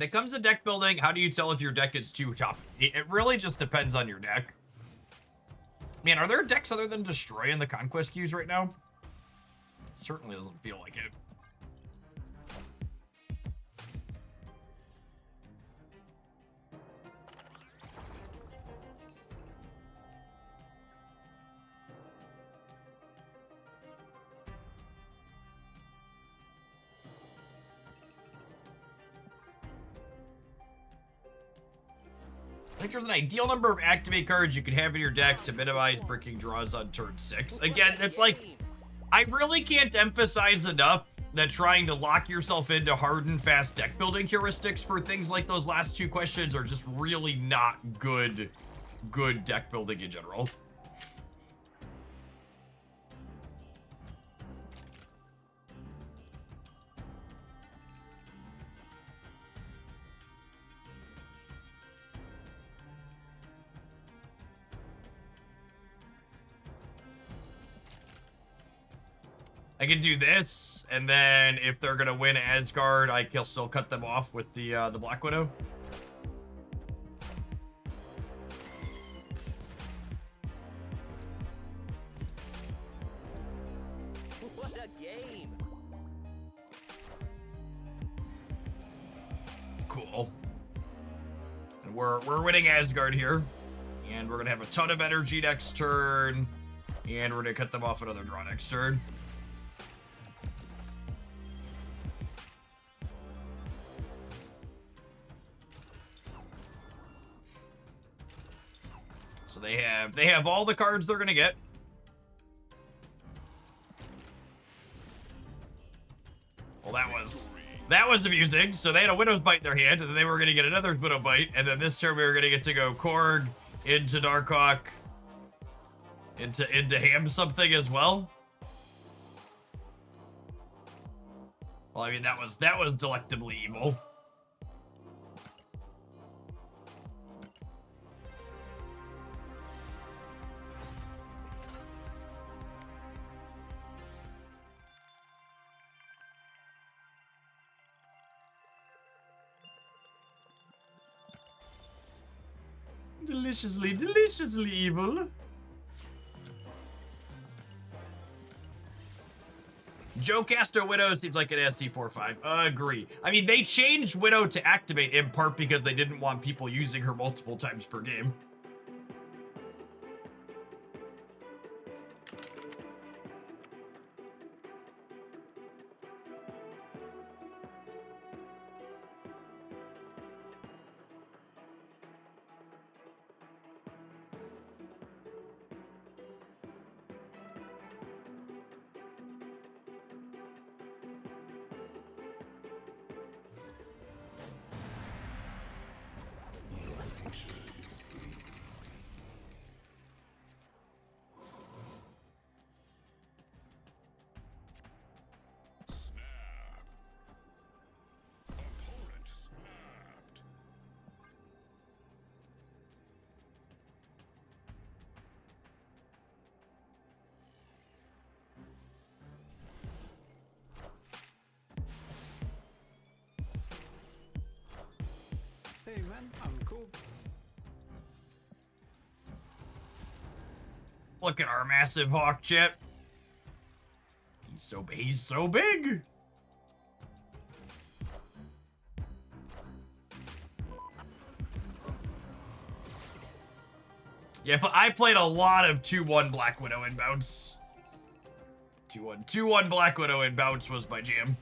When it comes to deck building, how do you tell if your deck is too top? It really just depends on your deck. Man, are there decks other than Destroy in the Conquest queues right now? Certainly doesn't feel like it. I think there's an ideal number of activate cards you can have in your deck to minimize bricking draws on turn 6. Again, it's like, I really can't emphasize enough that trying to lock yourself into hard and fast deck building heuristics for things like those last two questions are just really not good deck building in general. I can do this, and then if they're gonna win Asgard, I can still cut them off with the Black Widow. What a game! Cool. And we're winning Asgard here, and we're gonna have a ton of energy next turn, and we're gonna cut them off another draw next turn. So they have all the cards they're gonna get. Well, that was amusing. So they had a Widow's Bite in their hand, and then they were gonna get another Widow Bite, and then this turn we were gonna get to go Korg into Darkhawk into Ham something as well. Well, I mean that was delectably evil. Deliciously, deliciously evil. Jocasta Widow seems like an SC4-5. Agree. I mean, they changed Widow to activate in part because they didn't want people using her multiple times per game. Hey man, I'm cool. Look at our massive hawk chip. He's so big. Yeah, but I played a lot of 2-1 Black Widow in bounce. 2-1 Black Widow in bounce was my jam.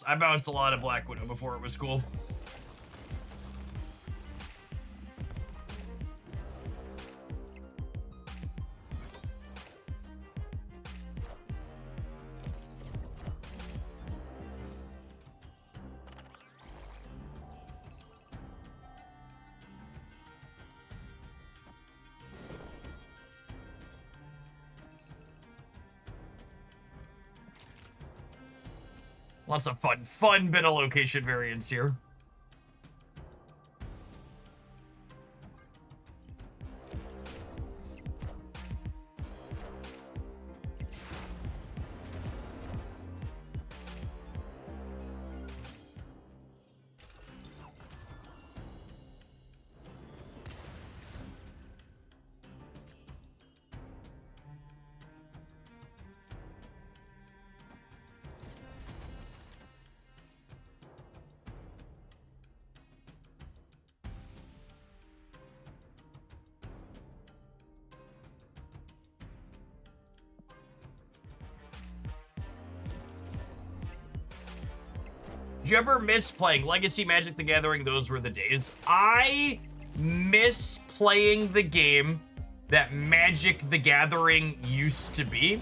I bounced a lot of Black Widow before it was cool. Lots of fun bit of location variance here. Do you ever miss playing Legacy, Magic the Gathering? Those were the days. I miss playing the game that Magic the Gathering used to be.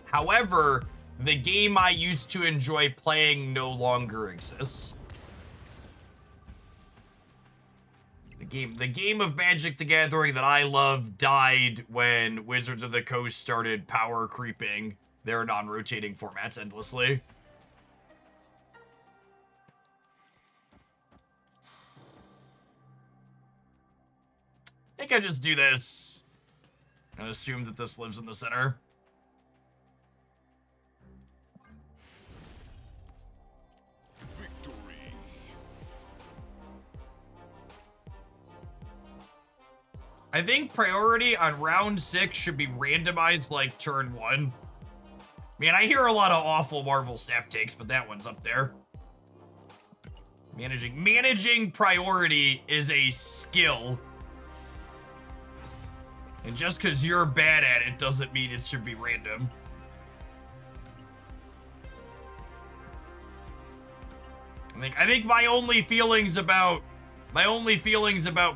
However, the game I used to enjoy playing no longer exists. The game of Magic the Gathering that I love died when Wizards of the Coast started power creeping their non-rotating formats endlessly. I think I just do this and assume that this lives in the center. I think priority on round 6 should be randomized like turn 1. Man, I hear a lot of awful Marvel Snap takes, but that one's up there. Managing priority is a skill. And just because you're bad at it doesn't mean it should be random. I think my only feelings about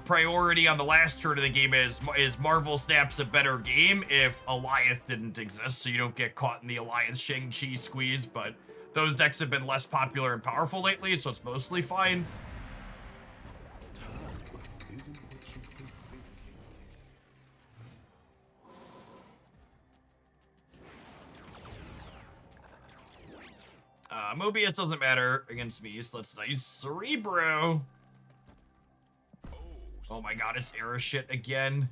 priority on the last turn of the game is Marvel Snap's a better game if Alliance didn't exist, so you don't get caught in the Alliance Shang-Chi squeeze, but those decks have been less popular and powerful lately, so it's mostly fine. Mobius doesn't matter against me, so that's nice. Cerebro. Oh my god, it's error shit again.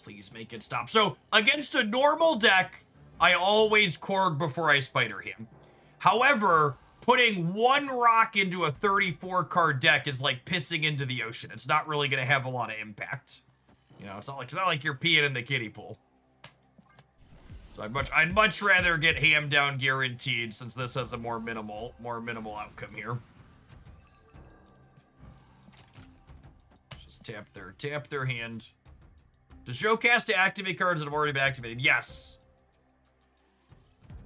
Please make it stop. So, against a normal deck, I always Korg before I Spider him. However, putting one rock into a 34-card deck is like pissing into the ocean. It's not really going to have a lot of impact. You know, it's not like you're peeing in the kiddie pool. So I'd much rather get ham down guaranteed, since this has a more minimal outcome here. Just tap their hand. Does Jocasta activate cards that have already been activated? Yes.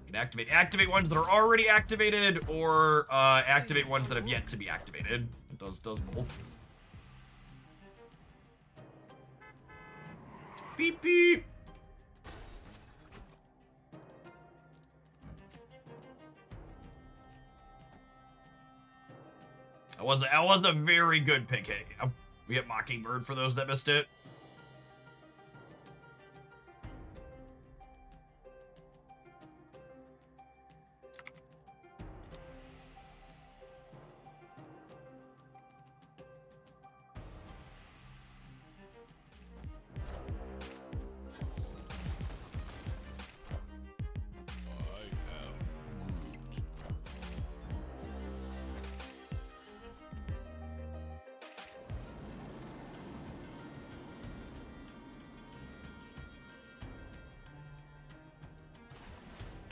You can activate ones that are already activated, or activate ones that have yet to be activated. It does both. Beep beep. That was a very good pick. Hey, we get Mockingbird for those that missed it.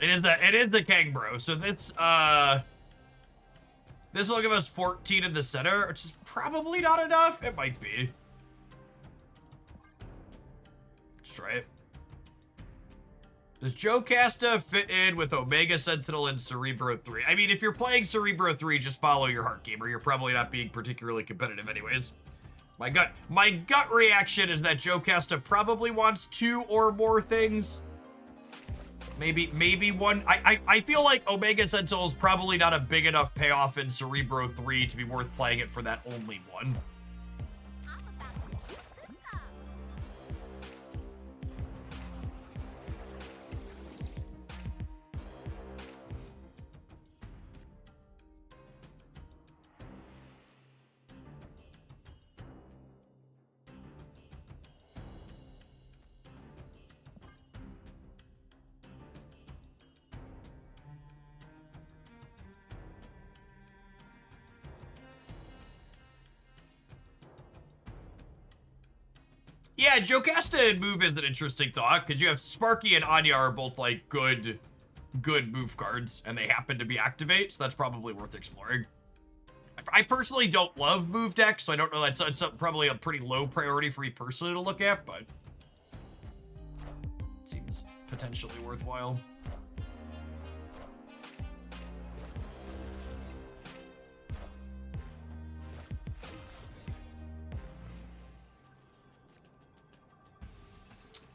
It is the Kangbro. So this will give us 14 in the center, which is probably not enough. It might be. Let's try it. Does Jocasta fit in with Omega Sentinel and Cerebro 3? I mean, if you're playing Cerebro 3, just follow your heart, gamer. You're probably not being particularly competitive anyways. My gut reaction is that Jocasta probably wants 2 or more things. Maybe one. I feel like Omega Sentinel is probably not a big enough payoff in Cerebro 3 to be worth playing it for that only one. Yeah, Jocasta and move is an interesting thought, because you have Sparky and Anya are both, like, good move cards, and they happen to be activate, so that's probably worth exploring. I personally don't love move decks, so I don't know, that's probably a pretty low priority for me personally to look at, but seems potentially worthwhile.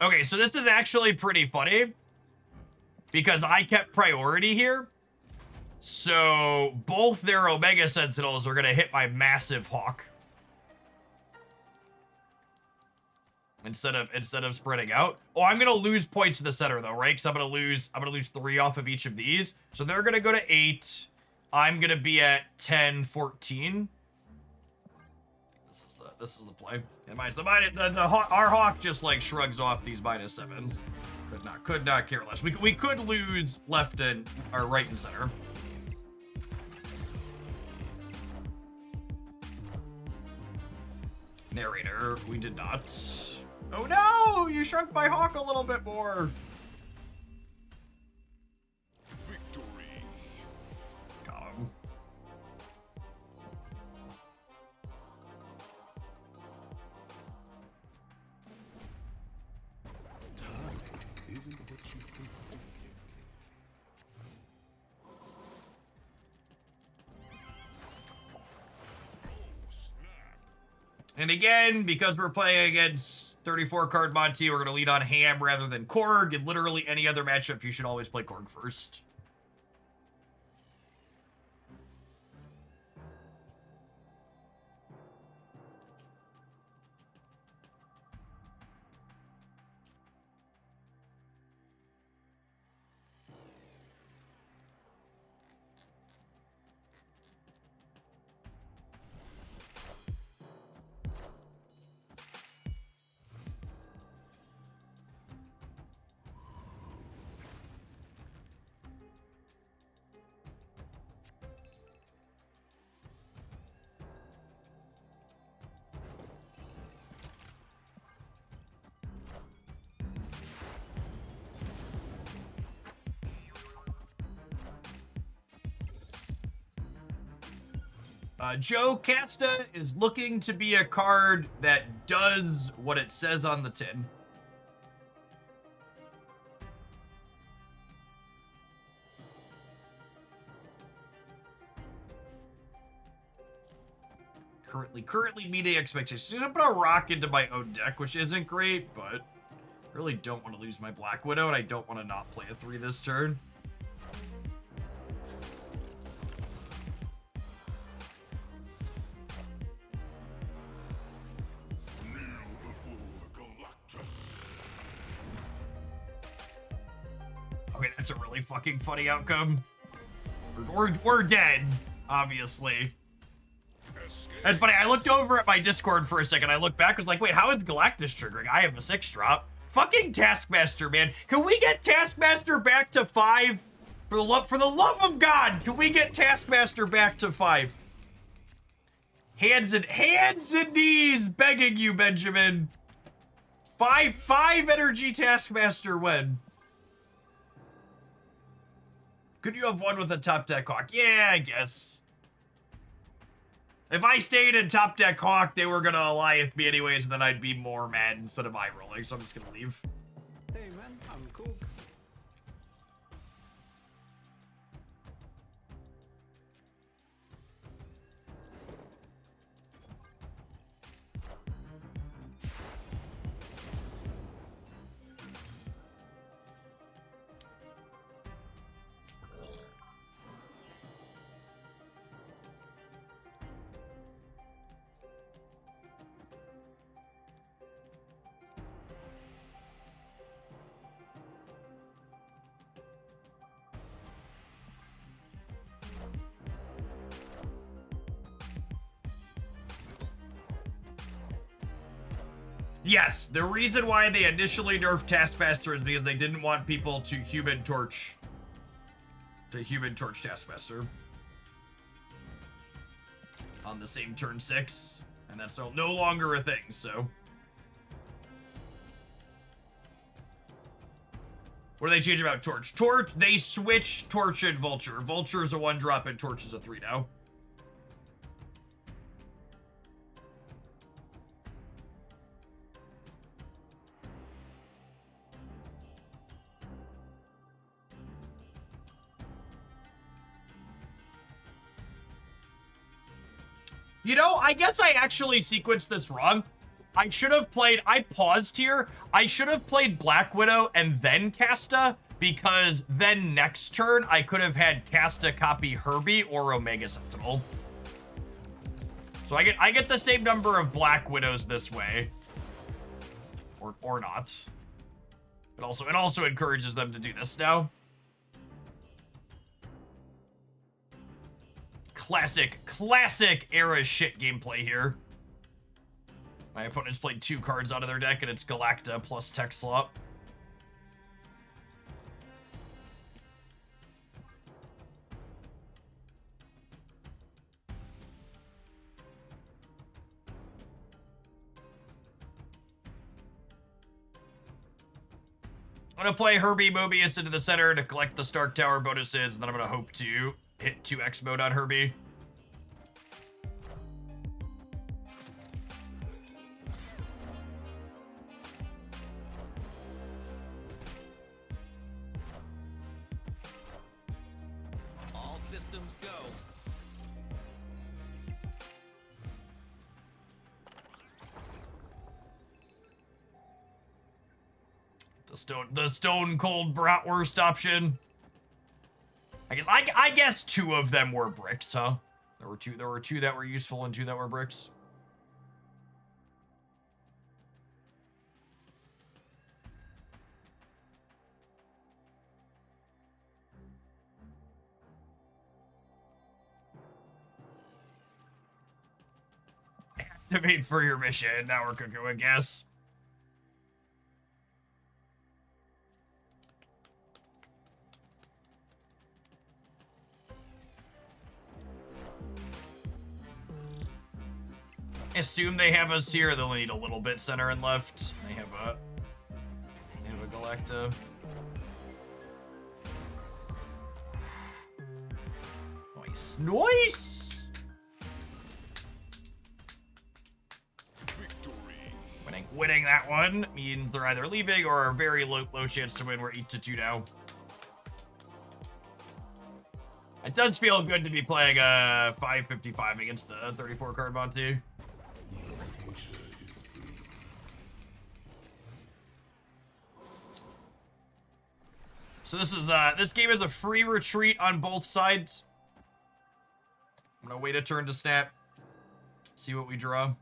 Okay, so this is actually pretty funny because I kept priority here. So both their Omega Sentinels are going to hit my massive Hawk. Instead of spreading out. Oh, I'm gonna lose points to the center though, right? Because I'm gonna lose 3 off of each of these. So they're gonna go to 8. I'm gonna be at 10, 14. This is the play. And our Hawk just like shrugs off these -7s. Could not care less. We could lose left and or right and center. Narrator, we did not. Oh no! You shrunk my Hawk a little bit more. Victory. Got him. Isn't what you think. And again, because we're playing against 34 card Monty, we're going to lead on Ham rather than Korg. In literally any other matchup, you should always play Korg first. Jocasta is looking to be a card that does what it says on the tin. Currently meeting expectations. I'm gonna put a rock into my own deck, which isn't great, but I really don't want to lose my Black Widow, and I don't want to not play a 3 this turn. Okay, that's a really fucking funny outcome. We're dead, obviously. That's funny. I looked over at my Discord for a second. I looked back. I was like, wait, how is Galactus triggering? I have a 6-drop. Fucking Taskmaster, man. Can we get Taskmaster back to 5? For the love of God, can we get Taskmaster back to 5? Hands and knees begging you, Benjamin. 5 energy Taskmaster win. Could you have won with a top deck Hawk? Yeah, I guess. If I stayed in top deck Hawk, they were gonna Alliance me anyways, and then I'd be more mad instead of eye rolling, so I'm just gonna leave. Hey man, I'm cool. Yes, the reason why they initially nerfed Taskmaster is because they didn't want people to Human Torch Taskmaster on the same turn 6, and that's no longer a thing, so. What do they change about Torch? They switch Torch and Vulture. Vulture is a 1-drop and Torch is a 3 now. You know, I guess I actually sequenced this wrong. I should have played, I paused here. I should have played Black Widow and then Casta, because then next turn I could have had Casta copy Herbie or Omega Sentinel. So I get the same number of Black Widows this way. Or not. It also encourages them to do this now. Classic era shit gameplay here. My opponent's played 2 cards out of their deck, and it's Galacta plus Tech Slot. I'm gonna play Herbie Mobius into the center to collect the Stark Tower bonuses, and then I'm gonna hope to hit 2x mode on Herbie. All systems go. The stone cold bratwurst option. I guess 2 of them were bricks, huh? There were two that were useful and 2 that were bricks. Activate for your mission. Now we're cooking, I guess. Assume they have us here. They'll need a little bit center and left. They have a Galacta. Nice. Victory. Winning that one means they're either leaving or a very low chance to win. We're 8-2 now. It does feel good to be playing a 555 against the 34 card Monty. So this game is a free retreat on both sides. I'm gonna wait a turn to snap. See what we draw.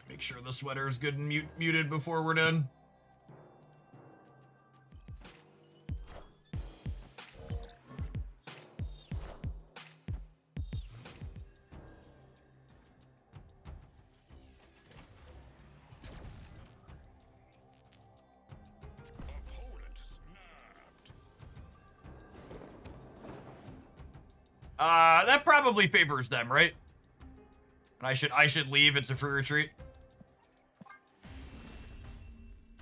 Make sure the sweater is good and muted before we're done. Opponent snapped. That probably favors them, right? And I should leave. It's a free retreat.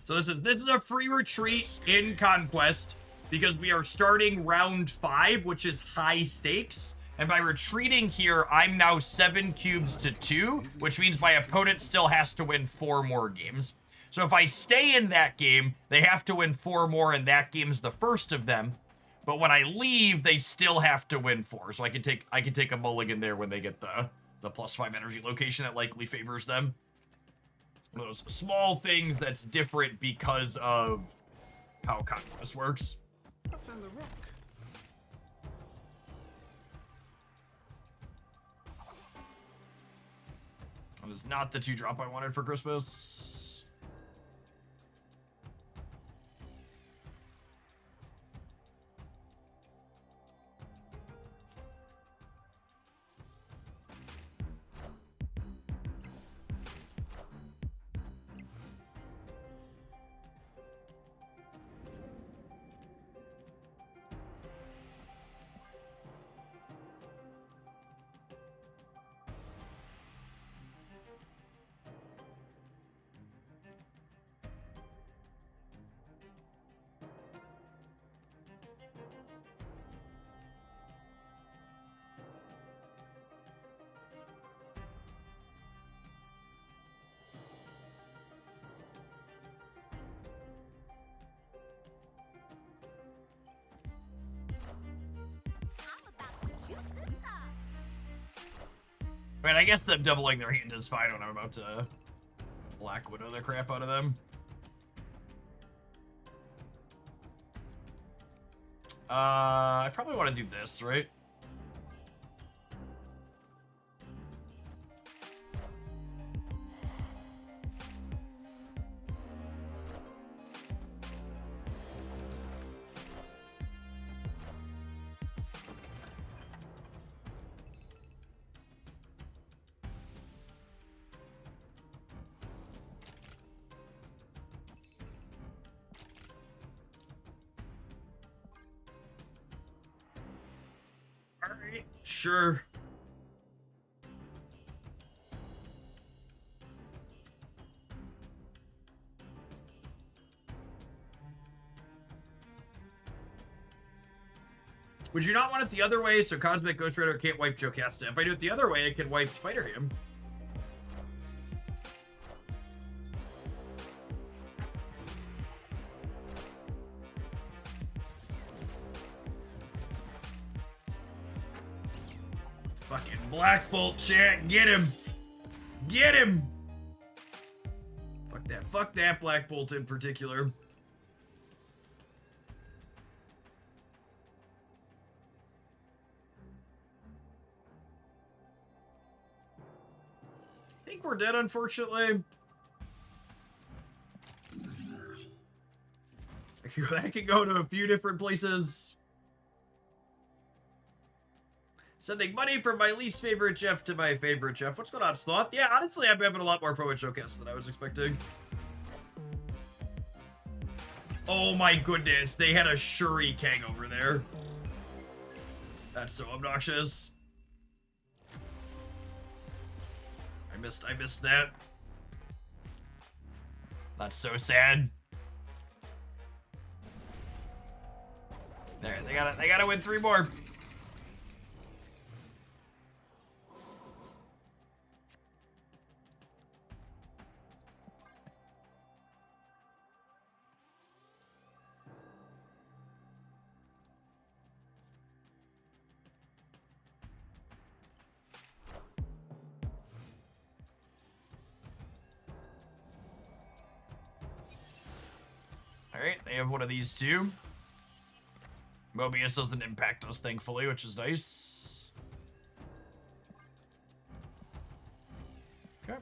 So this is a free retreat in Conquest because we are starting round 5, which is high stakes. And by retreating here, I'm now 7 cubes to 2, which means my opponent still has to win 4 more games. So if I stay in that game, they have to win 4 more, and that game's the first of them. But when I leave, they still have to win 4. So I can take a mulligan there when they get the +5 energy location that likely favors them. One of those small things that's different because of how Conquest works. I found the rock. That is not the 2-drop I wanted for Christmas. I mean, I guess them doubling their hand is fine when I'm about to Black Widow the crap out of them. I probably want to do this, right? Alright, sure. Would you not want it the other way so Cosmic Ghost Rider can't wipe Jocasta? If I do it the other way, it can wipe Spider-Ham. Fucking Black Bolt, chat. Get him. Get him. Fuck that. Fuck that Black Bolt in particular. I think we're dead, unfortunately. That could go to a few different places. Sending money from my least favorite chef to my favorite chef. What's going on, Sloth? Yeah, honestly, I'm having a lot more fun with Jocasta than I was expecting. Oh my goodness, they had a Shuri Kang over there. That's so obnoxious. I missed that. That's so sad. There, they gotta win 3 more. Alright, they have one of these too. Mobius doesn't impact us, thankfully, which is nice. Okay.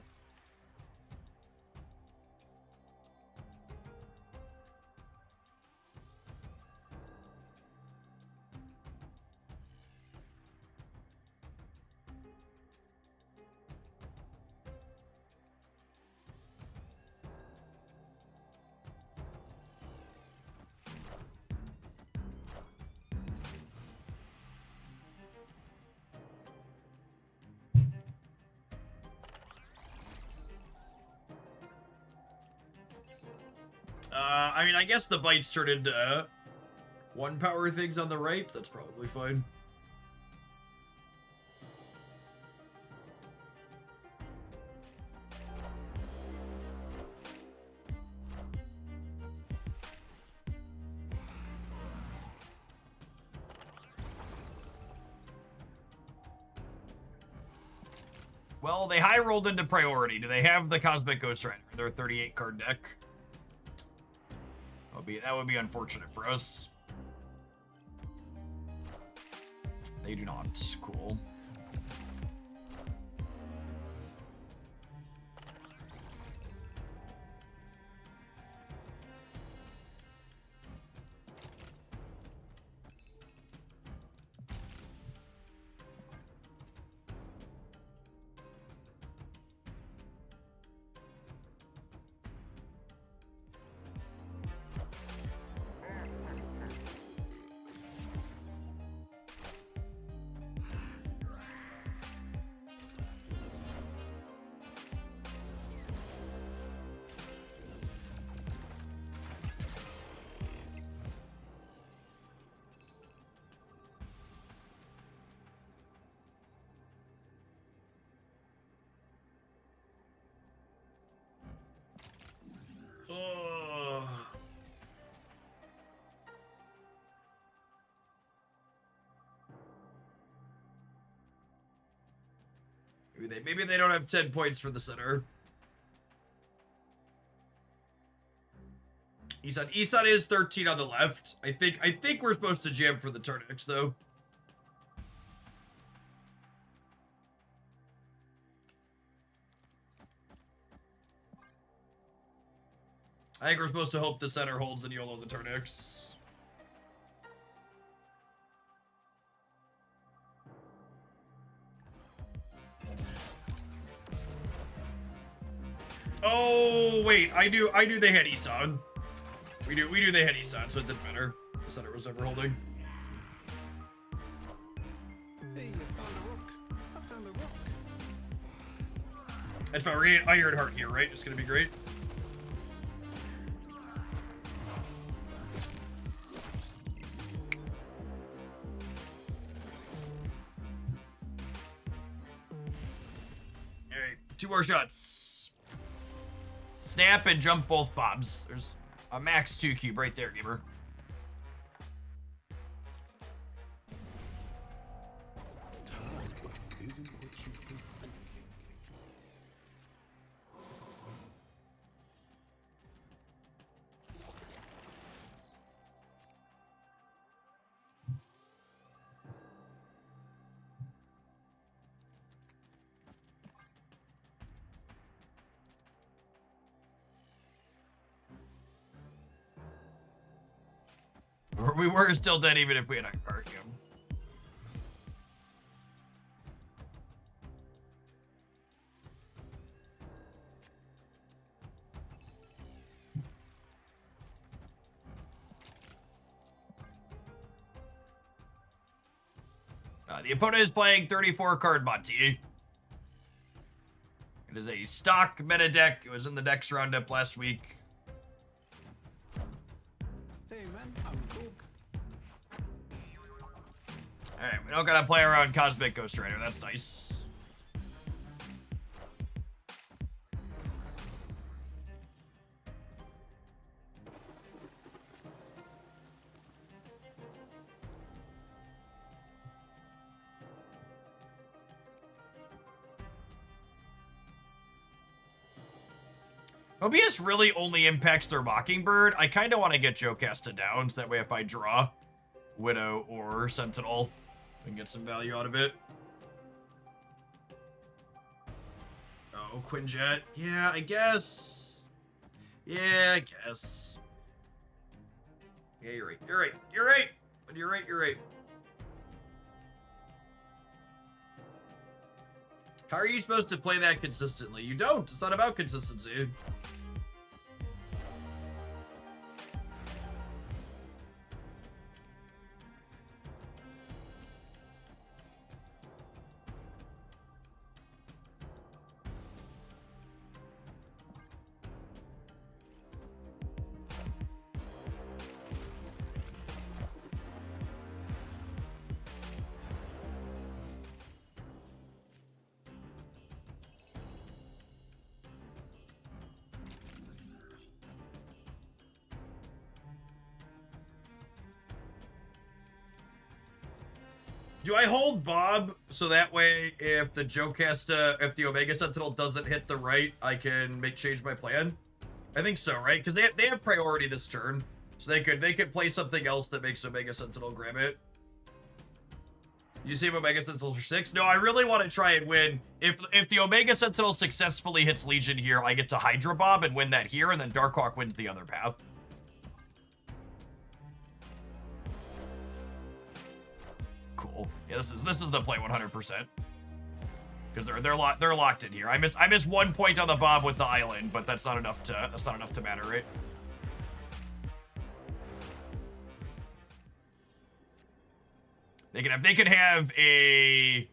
I mean, I guess the bites turned into 1 power things on the right. That's probably fine. Well, they high rolled into priority. Do they have the Cosmic Ghost Rider? Their 38 card deck. That would be unfortunate for us. They do not. Cool. Maybe they don't have 10 points for the center. Isan is 13 on the left. I think we're supposed to jam for the turn X though. I think we're supposed to hope the center holds and YOLO the turn X. Oh wait, I knew they had Isan. We knew they had Isan, so it didn't matter. The center was never holding. Hey, I found a rook. I found a rook. That's fine. We're getting Iron Heart here, right? It's gonna be great. All right, 2 more shots. Snap and jump both bobs. There's a max 2 cube right there, gamer. We were still dead even if we had Iron Heart. The opponent is playing 34 card Monty. It is a stock meta deck. It was in the Dex roundup last week. Hey man, I'm cool. Alright, we don't gotta play around Cosmic Ghost Rider. That's nice. Mobius really only impacts their Mockingbird. I kind of want to get Jocasta down, so that way if I draw Widow or Sentinel, we can get some value out of it. Oh, Quinjet. Yeah, I guess. Yeah, I guess. Yeah, you're right. You're right. You're right. You're right. You're right. How are you supposed to play that consistently? You don't. It's not about consistency. Do I hold Bob so that way if the Jocasta, if the Omega Sentinel doesn't hit the right, I can change my plan? I think so, right? Because they have priority this turn, so they could play something else that makes Omega Sentinel grab it. You see Omega Sentinel for 6? No, I really want to try and win. If the Omega Sentinel successfully hits Legion here, I get to Hydra Bob and win that here, and then Darkhawk wins the other path. Cool. Yeah, this is the play 100%. Because they're locked in here. I miss 1 point on the Bob with the island, but that's not enough to matter, right? They could have a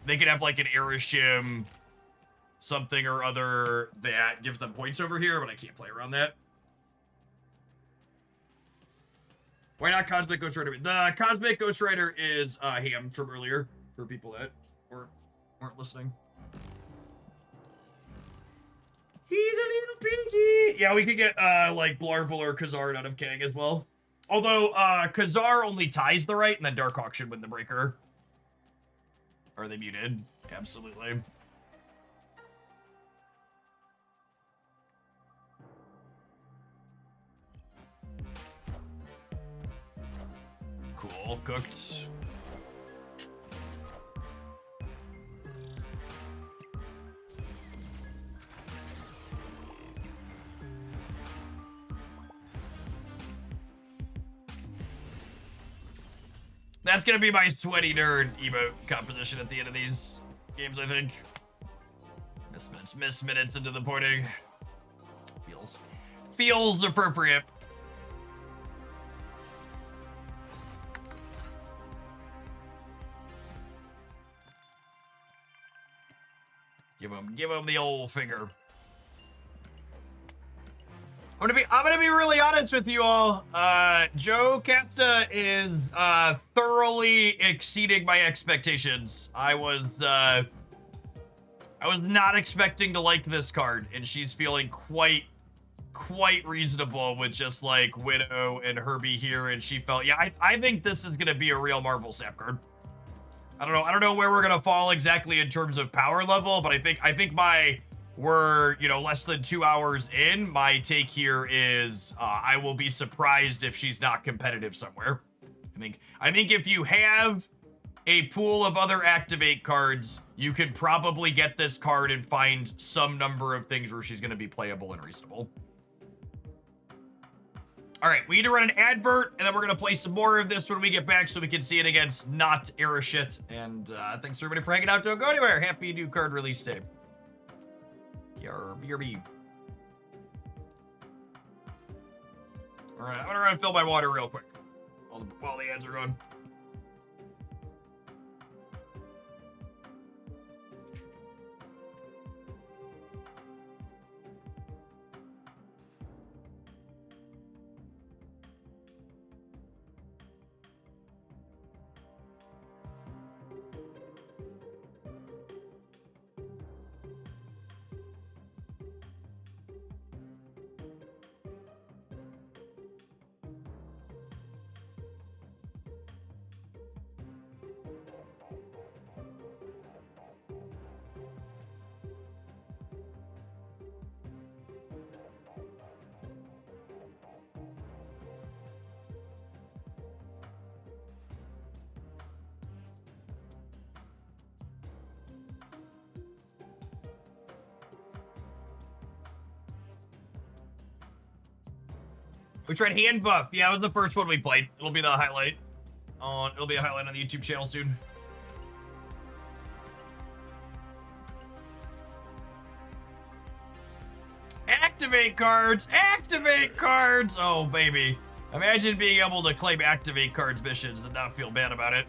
they could have like an Airshim something or other that gives them points over here, but I can't play around that. Why not Cosmic Ghost Rider? The Cosmic Ghost Rider is hammed from earlier for people that weren't listening. He's a little piggy. Yeah, we could get like Blarvel or Khazard out of Kang as well. Although Khazar only ties the right, and then Darkhawk should win the breaker. Are they muted? Absolutely. Cool, cooked. That's gonna be my sweaty nerd emote composition at the end of these games, I think. Miss minutes into the porting. Feels appropriate. Give him the old finger. I'm gonna be really honest with you all. Jocasta is thoroughly exceeding my expectations. I was not expecting to like this card, and she's feeling quite reasonable with just like Widow and Herbie here, and she felt, yeah, I think this is gonna be a real Marvel Snap card. I don't know where we're gonna fall exactly in terms of power level, but I think we're, you know, less than 2 hours in. My take here is I will be surprised if she's not competitive somewhere. I think if you have a pool of other activate cards, you can probably get this card and find some number of things where she's going to be playable and reasonable. All right, we need to run an advert, and then we're going to play some more of this when we get back so we can see it against not era shit. And thanks everybody for hanging out. Don't go anywhere. Happy new card release day. BRB. All right, I'm gonna run and fill my water real quick while the ads are going. We tried hand buff. Yeah, it was the first one we played. It'll be the highlight. It'll be a highlight on the YouTube channel soon. Activate cards! Activate cards! Oh, baby. Imagine being able to claim activate cards missions and not feel bad about it.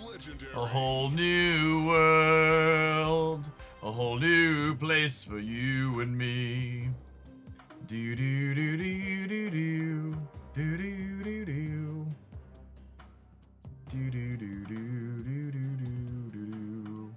Legendary. A whole new world. A whole new place for you and me. Do do do do do do do do do do do do do do do do do.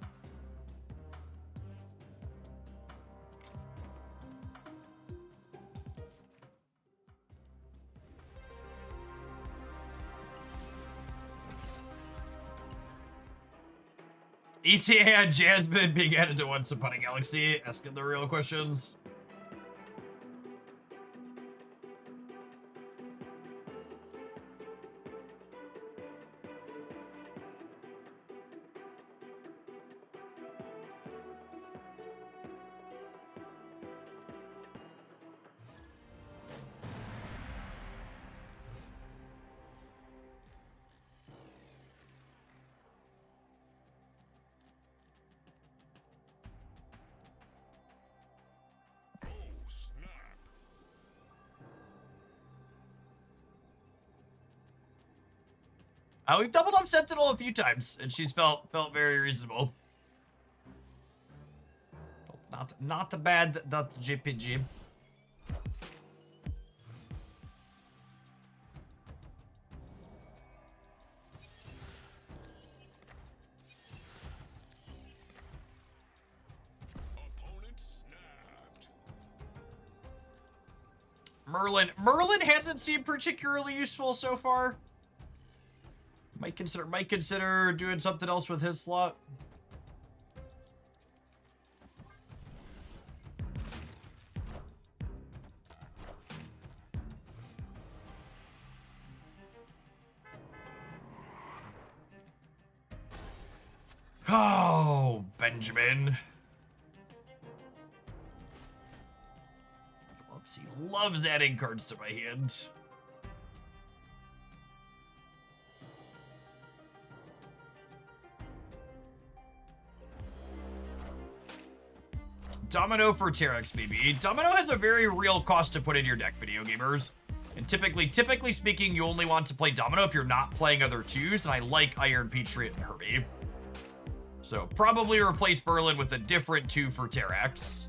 ETA and Jasmine being added to Once Upon a Galaxy, asking the real questions. Oh, snap. We've doubled up Sentinel a few times, and she's felt very reasonable. Not bad. That JPG. Opponent snapped. Merlin hasn't seemed particularly useful so far. Might consider doing something else with his slot. Oh, Benjamin. He loves adding cards to my hand. Domino for Terex, maybe. Domino has a very real cost to put in your deck, video gamers. And typically speaking, you only want to play Domino if you're not playing other twos, and I like Iron Patriot and Herbie. So probably replace Berlin with a different 2 for Terex.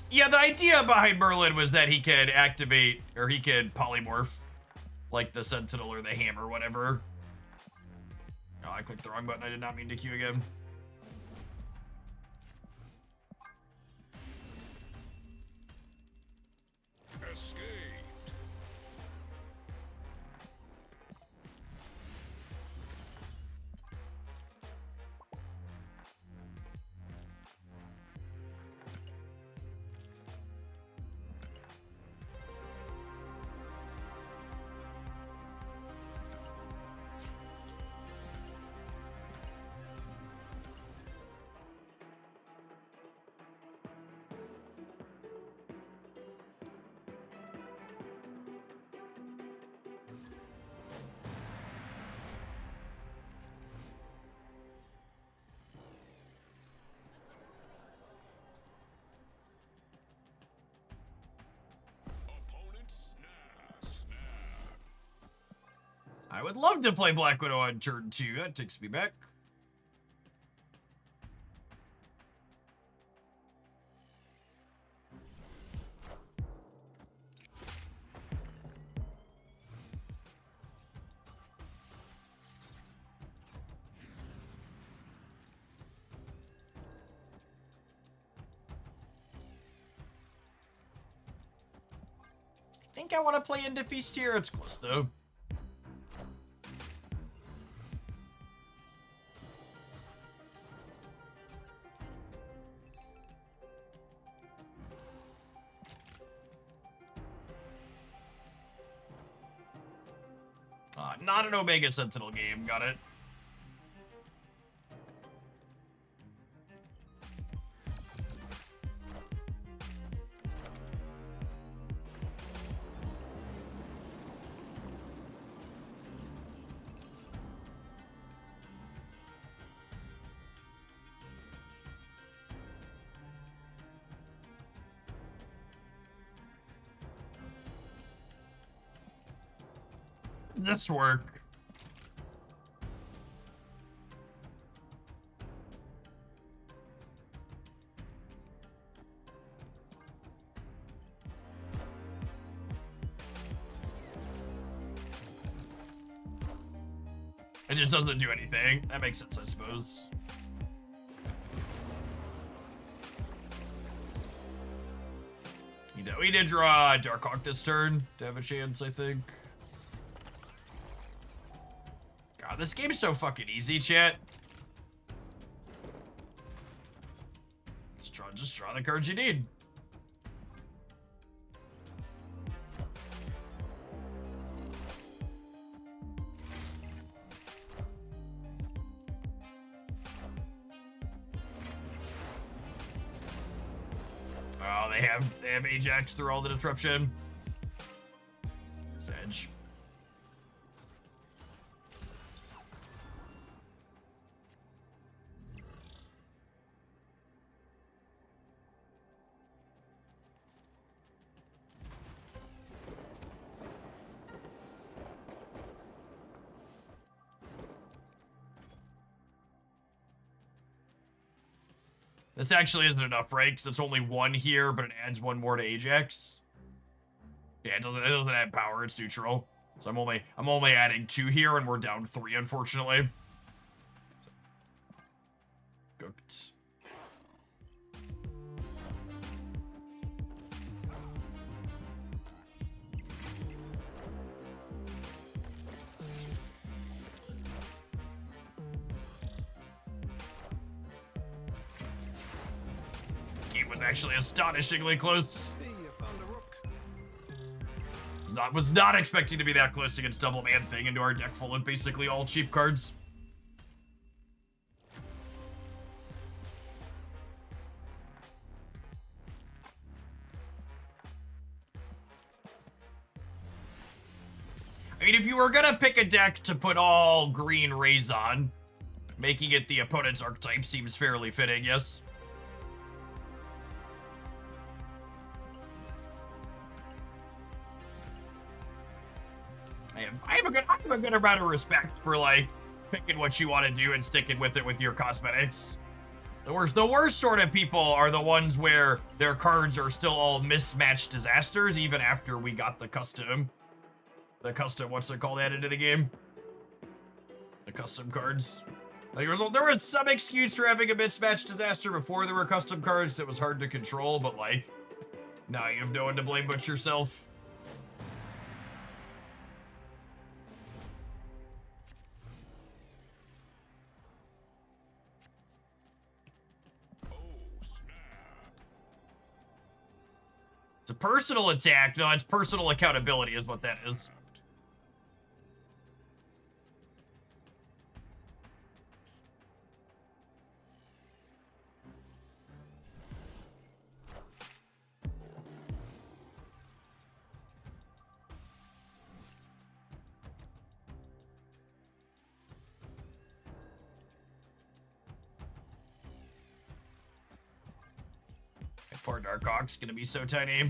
Yeah, the idea behind Merlin was that he could activate, or he could polymorph, like the Sentinel or the Hammer, or whatever. Oh, I clicked the wrong button. I did not mean to queue again. I would love to play Black Widow on turn 2. That takes me back. I think I want to play into Feast here. It's close though. Not an Omega Sentinel game. Got it. This work. It just doesn't do anything. That makes sense, I suppose. We did draw Darkhawk this turn to have a chance, I think. God, this game's so fucking easy, chat. Just draw the cards you need. Oh, they have Ajax through all the disruption. Sedge. This actually isn't enough, right? Because it's only 1 here, but it adds 1 more to Ajax. Yeah, it doesn't add power. It's neutral. So I'm only adding 2 here, and we're down 3, unfortunately. Cooked. was actually astonishingly close. Hey, you found a rook. Was not expecting to be that close against Double Man Thing into our deck full of basically all cheap cards. I mean, if you were gonna pick a deck to put all green rays on, making it the opponent's archetype seems fairly fitting, yes? I have a good amount of respect for, like, picking what you want to do and sticking with it with your cosmetics. The worst sort of people are the ones where their cards are still all mismatched disasters even after we got the custom, what's it called, added to the game? The custom cards. Like, there was some excuse for having a mismatched disaster before there were custom cards that was hard to control, but, like, now you have no one to blame but yourself. It's a personal attack. No, it's personal accountability is what that is. Poor Darkhawk's gonna be so tiny.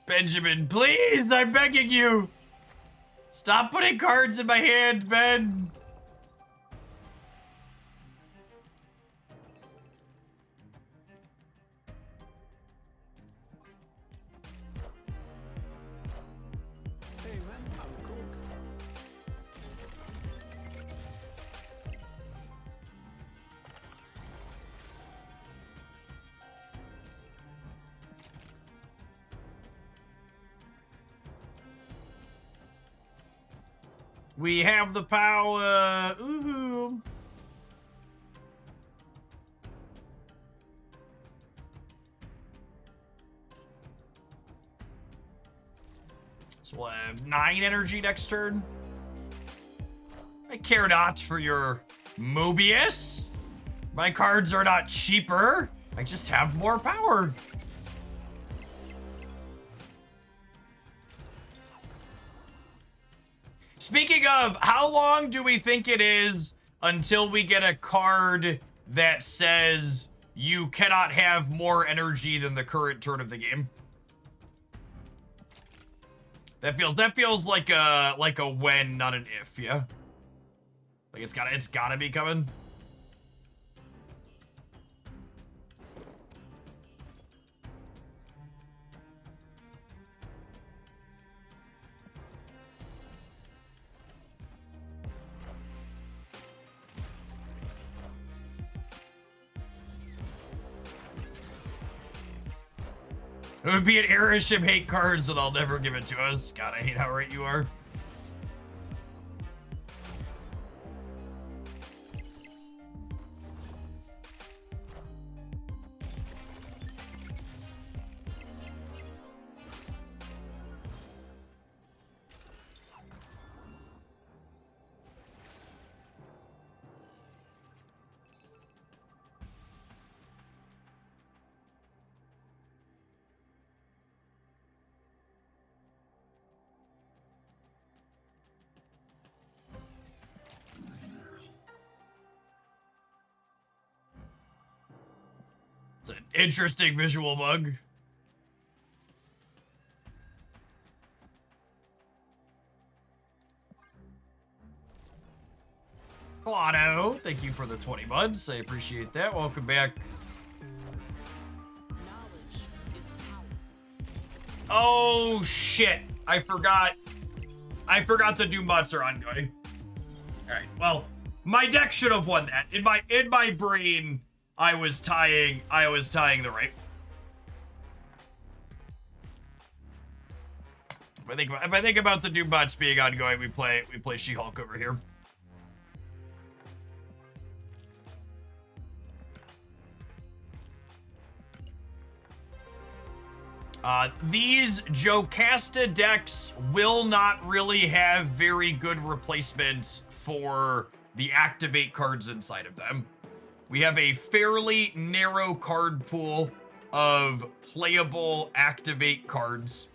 Benjamin, please, I'm begging you. Stop putting cards in my hand, Ben. Hey, man, I'm a cook. We have the power. Ooh. So we'll have 9 energy next turn. I care not for your Mobius. My cards are not cheaper. I just have more power. Speaking of, how long do we think it is until we get a card that says you cannot have more energy than the current turn of the game? That feels like a when, not an if, yeah? Like it's gotta be coming. It would be an Airship hate card, so they'll never give it to us. God, I hate how right you are. It's an interesting visual bug. Claudio, thank you for the 20 buds. I appreciate that. Welcome back. Knowledge is power. Oh shit! I forgot the Doombots are ongoing. Alright, well, my deck should have won that. In my brain, I was tying the right. If I think about the Doombots being ongoing, we play She-Hulk over here. These Jocasta decks will not really have very good replacements for the activate cards inside of them. We have a fairly narrow card pool of playable activate cards.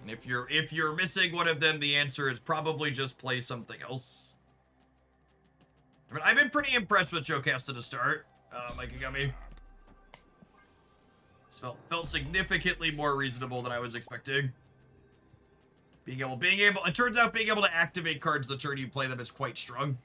And if you're missing one of them, the answer is probably just play something else. I mean, I've been pretty impressed with Jocasta to start. Mikey got me. Felt significantly more reasonable than I was expecting. It turns out being able to activate cards the turn you play them is quite strong.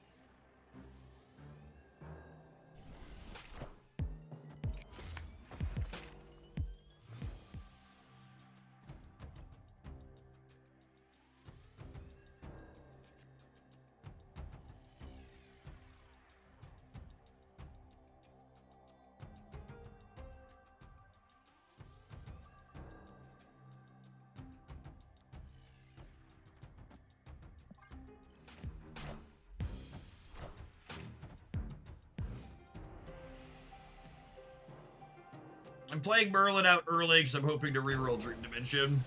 I'm playing Merlin out early because I'm hoping to reroll Dream Dimension.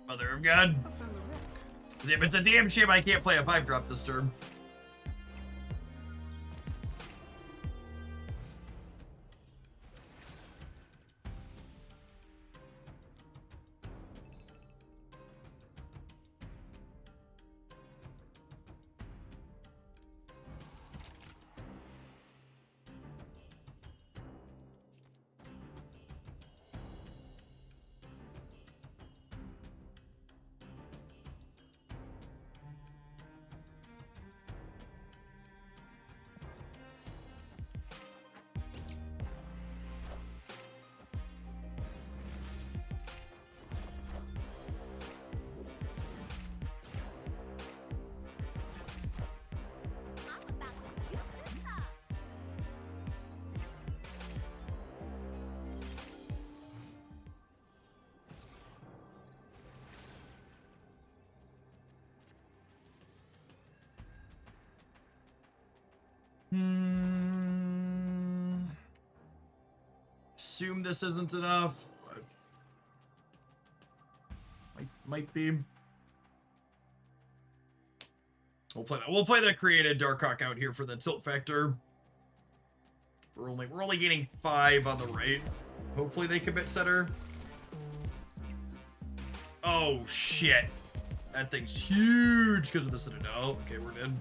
Mother of God. I found a rock. It's a damn shame I can't play a 5-drop this turn. I'm about to juice this up. Assume this isn't enough. Might be. We'll play the created Darkhawk out here for the tilt factor. We're only getting 5 on the right. Hopefully they commit center. Oh shit. That thing's huge because of the Citadel. Okay, we're dead.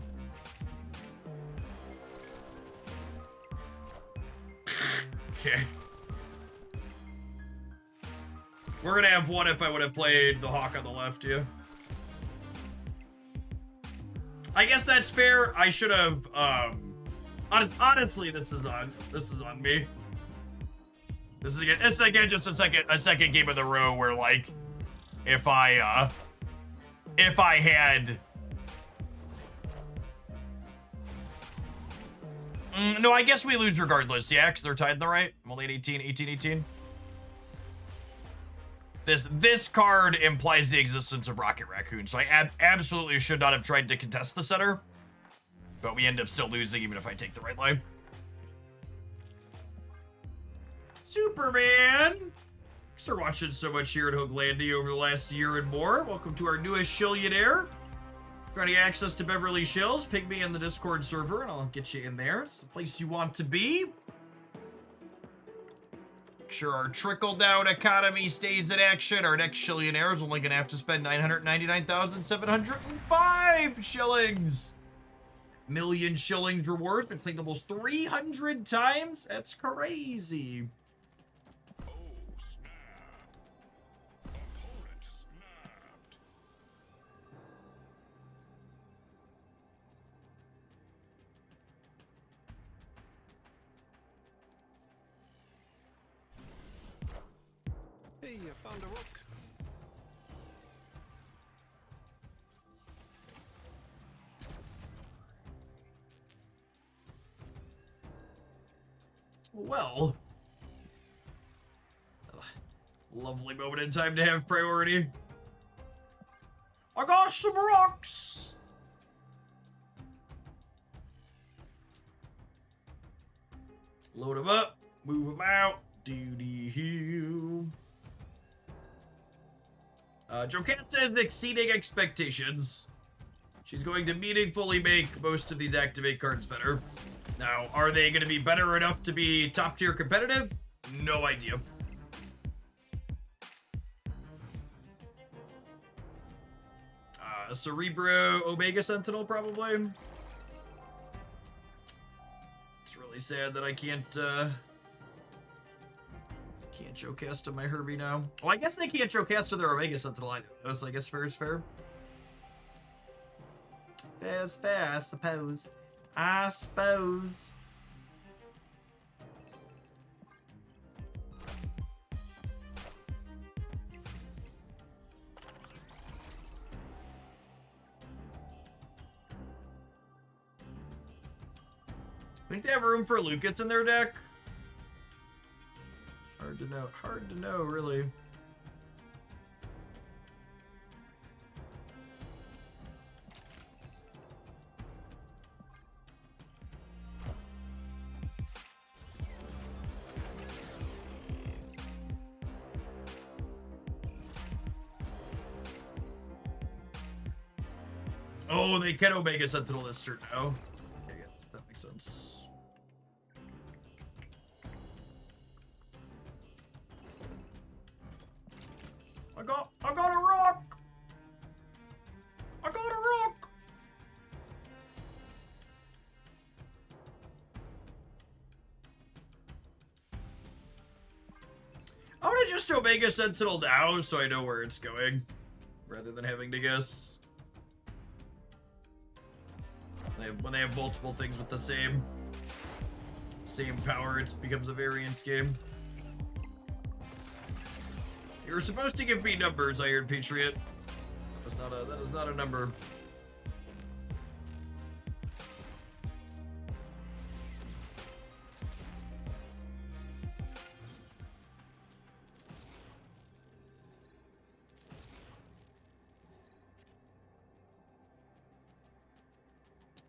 Okay. We're gonna have one if I would have played the Hawk on the left, yeah. I guess that's fair. I should have, honestly, this is on me. It's again just a second game in a row where, like, if I had, no, I guess we lose regardless, yeah, because they're tied in the right. I'm only at 18. This card implies the existence of Rocket Raccoon, so I absolutely should not have tried to contest the center. But we end up still losing even if I take the right line. Superman! Started watching so much here at Hoaglandy over the last year and more. Welcome to our newest Shillionaire. Granting access to Beverly Shills, ping me in the Discord server and I'll get you in there. It's the place you want to be. Make sure our trickle-down economy stays in action. Our next shillionaire is only going to have to spend 999,705 shillings. Million shillings rewards been claimed almost 300 times. That's crazy. Oh, snap. Opponent snapped. Hey, I found a rook. Well, lovely moment in time to have priority. I got some rocks. Load them up, move them out. Doo-dee-hoo. Jocasta is exceeding expectations. She's going to meaningfully make most of these activate cards better. Now, are they going to be better enough to be top tier competitive? No idea. Cerebro Omega Sentinel, probably. It's really sad that I can't Jocasta my Herbie now. Well, I guess they can't Jocasta their Omega Sentinel either, so I guess fair is fair. Fair is fair, I suppose. I suppose. I think they have room for Lucas in their deck. Hard to know. Hard to know, really. Oh, they can Omega Sentinel this turn now. Okay, yeah, that makes sense. I got a rock! I got a rock! I'm gonna just Omega Sentinel now so I know where it's going, rather than having to guess. When they have multiple things with the same power, it becomes a variance game. You were supposed to give me numbers, Iron Patriot. That is not a number.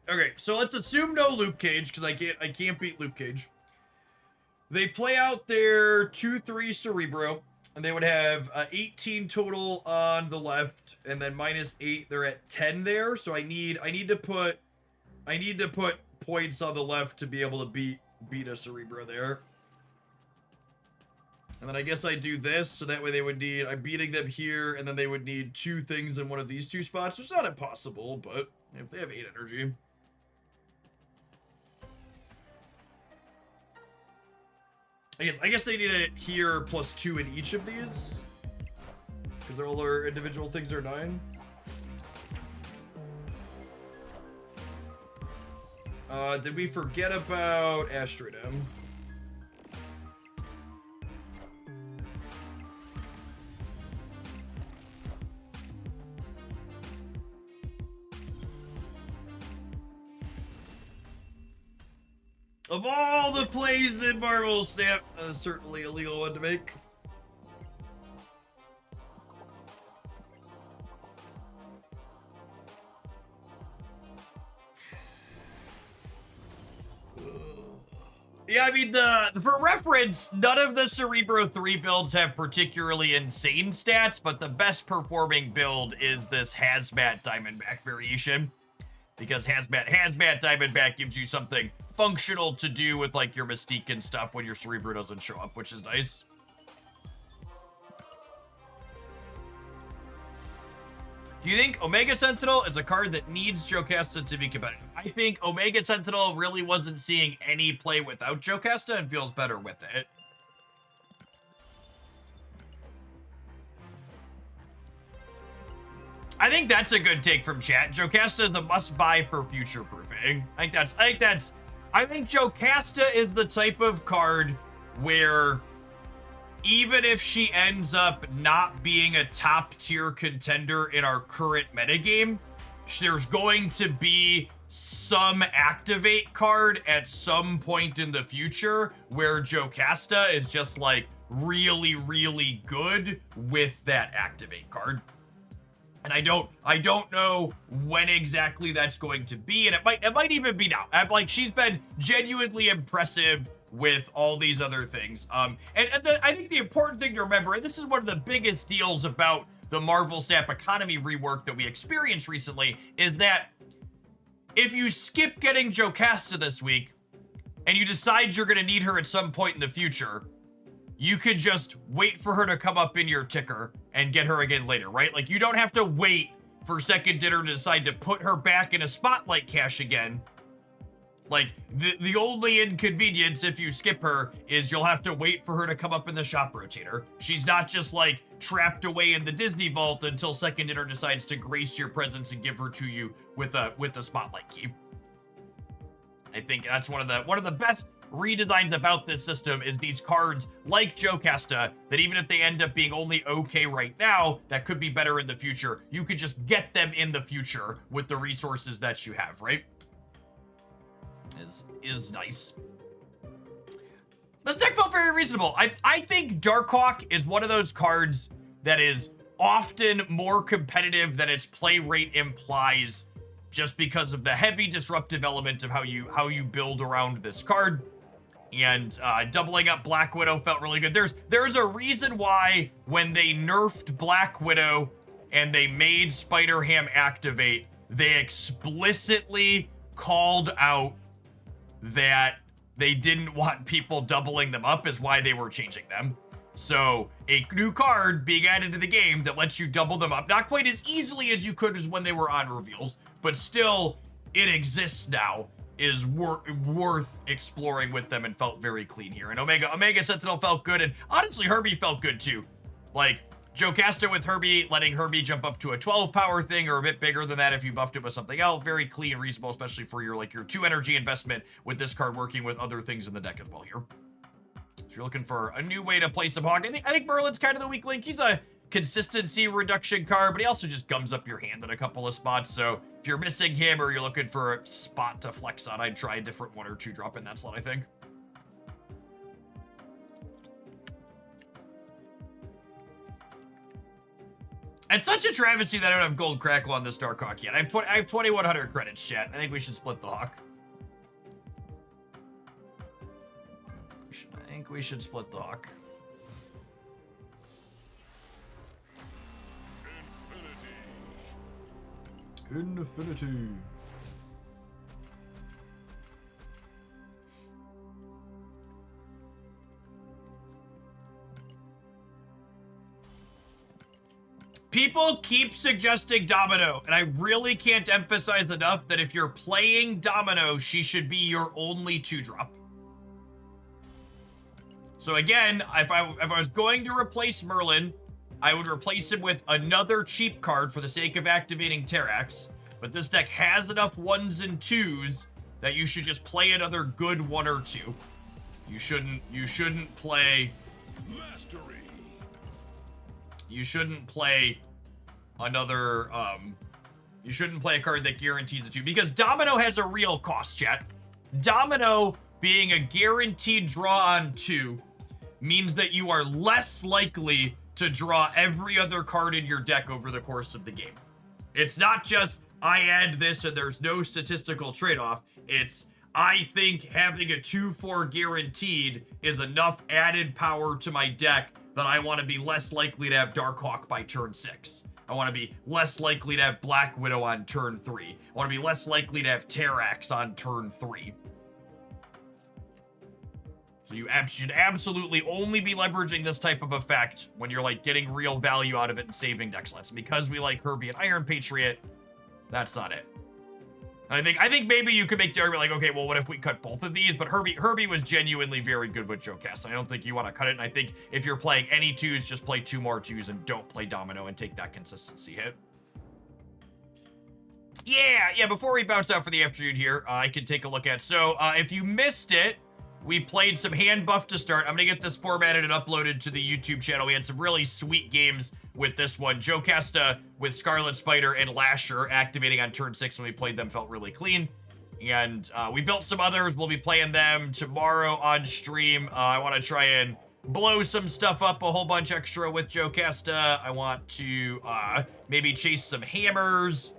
Okay, so let's assume no Luke Cage, because I can't beat Luke Cage. They play out their 2/3 Cerebro, and they would have 18 total on the left, and then -8. They're at 10 there, so I need to put points on the left to be able to beat a Cerebro there. And then I guess I do this, so that way they would need, I'm beating them here, and then they would need 2 things in one of these 2 spots, which is not impossible, but if they have 8 energy. I guess they need it here plus 2 in each of these, because they're all their individual things are 9. Did we forget about Astrodome? Of all the plays in Marvel Snap, certainly a legal one to make. Yeah, I mean, for reference, none of the Cerebro 3 builds have particularly insane stats, but the best performing build is this Hazmat Diamondback variation. Because Hazmat Diamondback gives you something functional to do with, like, your Mystique and stuff when your Cerebro doesn't show up, which is nice. Do you think Omega Sentinel is a card that needs Jocasta to be competitive? I think Omega Sentinel really wasn't seeing any play without Jocasta and feels better with it. I think that's a good take from chat. Jocasta is a must-buy for future-proofing. I think Jocasta is the type of card where even if she ends up not being a top-tier contender in our current metagame, there's going to be some activate card at some point in the future where Jocasta is just like really, really good with that activate card. And I don't know when exactly that's going to be, and it might even be now. She's been genuinely impressive with all these other things. I think the important thing to remember, and this is one of the biggest deals about the Marvel Snap Economy rework that we experienced recently, is that if you skip getting Jocasta this week, and you decide you're gonna need her at some point in the future, you could just wait for her to come up in your ticker and get her again later, right? Like, you don't have to wait for Second Dinner to decide to put her back in a Spotlight cache again. Like, the only inconvenience if you skip her is you'll have to wait for her to come up in the shop rotator. She's not just, like, trapped away in the Disney vault until Second Dinner decides to grace your presence and give her to you with a Spotlight key. I think that's one of the best redesigns about this system is these cards like Jocasta that even if they end up being only okay right now, that could be better in the future. You could just get them in the future with the resources that you have, right? Is nice. This deck felt very reasonable. I think Darkhawk is one of those cards that is often more competitive than its play rate implies, just because of the heavy disruptive element of how you build around this card. And doubling up Black Widow felt really good. There's a reason why when they nerfed Black Widow and they made Spider-Ham activate, they explicitly called out that they didn't want people doubling them up is why they were changing them. So a new card being added to the game that lets you double them up, not quite as easily as you could as when they were on reveals, but still it exists now, is worth exploring with them and felt very clean here. And Omega Sentinel felt good, and honestly Herbie felt good too. Like Jocasta with Herbie, letting Herbie jump up to a 12 power thing or a bit bigger than that if you buffed it with something else. Very clean, reasonable, especially for your 2 energy investment with this card working with other things in the deck as well here. So if you're looking for a new way to play some Hog, I think Merlin's kind of the weak link. He's a consistency reduction card, but he also just gums up your hand in a couple of spots. So if you're missing him or you're looking for a spot to flex on, I'd try a different 1 or 2 drop in that slot, I think. It's such a travesty that I don't have Gold Crackle on this Darkhawk yet. I have 2,100 credits, chat. I think we should split the Hawk. I think we should split the Hawk. Infinity. People keep suggesting Domino, and I really can't emphasize enough that if you're playing Domino, she should be your only 2-drop. So again, if I was going to replace Merlin, I would replace him with another cheap card for the sake of activating Terrax. But this deck has enough 1s and 2s that you should just play another good 1 or 2. You shouldn't play Mastery. You shouldn't play another, you shouldn't play a card that guarantees a 2, because Domino has a real cost, chat. Domino being a guaranteed draw on 2 means that you are less likely to draw every other card in your deck over the course of the game. It's not just, I add this and there's no statistical trade-off. It's, I think having a 2/4 guaranteed is enough added power to my deck that I want to be less likely to have Darkhawk by turn 6. I want to be less likely to have Black Widow on turn 3. I want to be less likely to have Terrax on turn 3. So you should absolutely only be leveraging this type of effect when you're like getting real value out of it and saving deck slots. Because we like Herbie and Iron Patriot, that's not it. I think maybe you could make the argument like, okay, well, what if we cut both of these? But Herbie was genuinely very good with Jocasta. I don't think you want to cut it. And I think if you're playing any 2s, just play 2 more 2s and don't play Domino and take that consistency hit. Yeah, before we bounce out for the afternoon here, I can take a look at. So if you missed it, we played some hand buff to start. I'm going to get this formatted and uploaded to the YouTube channel. We had some really sweet games with this one. Jocasta with Scarlet Spider and Lasher activating on turn 6 when we played them felt really clean. And we built some others. We'll be playing them tomorrow on stream. I want to try and blow some stuff up a whole bunch extra with Jocasta. I want to maybe chase some hammers.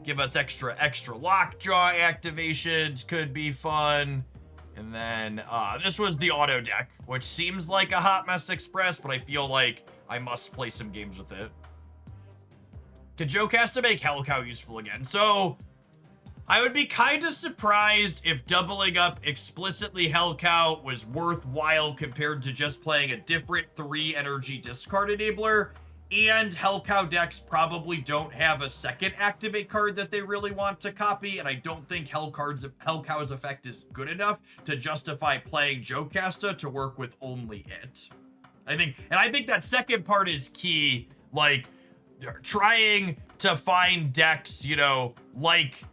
Give us extra lockjaw activations. Could be fun. And then this was the auto deck, which seems like a Hot Mess Express, but I feel like I must play some games with it. Could Jocasta make Hell Cow useful again? So I would be kind of surprised if doubling up explicitly Hell Cow was worthwhile compared to just playing a different 3 energy discard enabler. And Hell Cow decks probably don't have a second activate card that they really want to copy, and I don't think Hell Cow's effect is good enough to justify playing Jocasta to work with only it. I think that second part is key, like trying to find decks, you know, like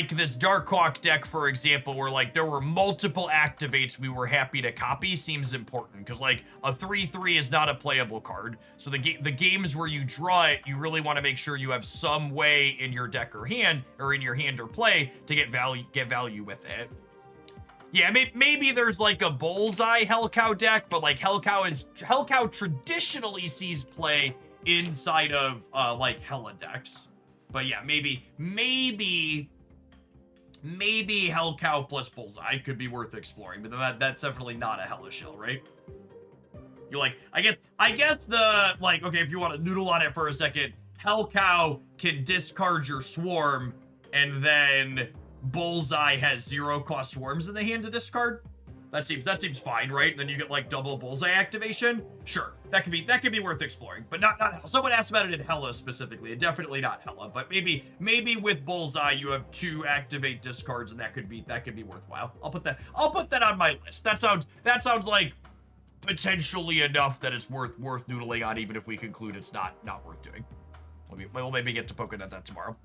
this Darkhawk deck, for example, where like there were multiple activates we were happy to copy seems important, because like a 3/3 is not a playable card. So the games where you draw it, you really want to make sure you have some way in your deck or hand, or in your hand or play, to get value with it. Yeah, maybe there's like a bullseye Hell Cow deck, but like Hell Cow traditionally sees play inside of like Hella decks. But yeah, maybe Hell Cow plus Bullseye could be worth exploring, but that's definitely not a Hella Shell, right? You're like, I guess the, like, okay, if you want to noodle on it for a second, Hell Cow can discard your Swarm, and then Bullseye has 0 cost Swarms in the hand to discard. That seems fine, right? And then you get like double Bullseye activation. Sure, that could be worth exploring, but not. Someone asked about it in Hella specifically, and definitely not Hella. But maybe with Bullseye you have 2 activate discards, and that could be worthwhile. I'll put that on my list. That sounds like potentially enough that it's worth noodling on, even if we conclude it's not worth doing. We'll maybe get to poking at that tomorrow.